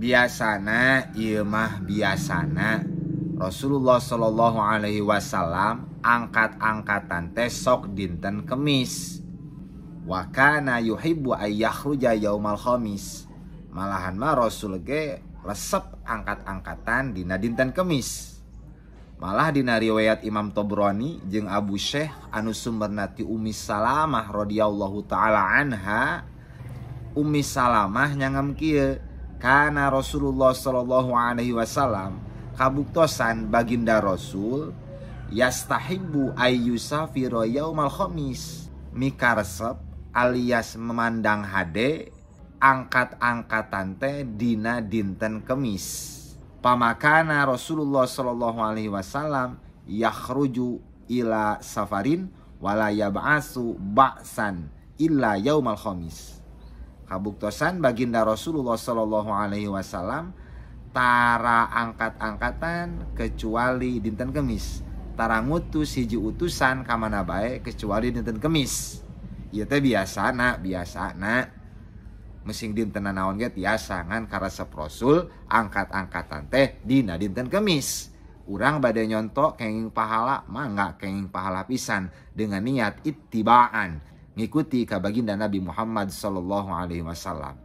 Biasana ieu mah biasana Rasulullah sallallahu alaihi wasallam angkat-angkatan teh sok dinten Kemis. Wa kana yuhibbu ay yakhruja yaumal khamis. Malahan mah Rasul ge resep angkat-angkatan dina dinten Kemis. Malah dina riwayat Imam Tabrani jeung Abu Syekh anu sumberna ti Ummi Salamah radhiyallahu taala anha, Ummi Salamah nyangem kieu, kana Rasulullah sallallahu alaihi wasallam kabuktosan baginda Rasul yastahibbu ayyusafira yaumal khamis, mikaresep alias memandang hade angkat-angkatan teh dina dinten Kemis. Pamakana Rasulullah sallallahu alaihi wasallam yakhruju ila safarin wala yab'asu ba'san illa yaumal khamis. Kabuktosan baginda Rasulullah sallallahu alaihi wasallam tara angkat-angkatan kecuali dinten Kemis. Tara ngutus hiji utusan ka mana bae kecuali dinten Kemis. Ieu teh biasana mesing dinten naon ge tiasa ngan karesep Rasul angkat-angkatan teh dina dinten Kemis. Urang bade nyonto kenging pahala mangga kenging pahala pisan dengan niat ittibaan ngikuti ka baginda Nabi Muhammad sallallahu alaihi wasallam.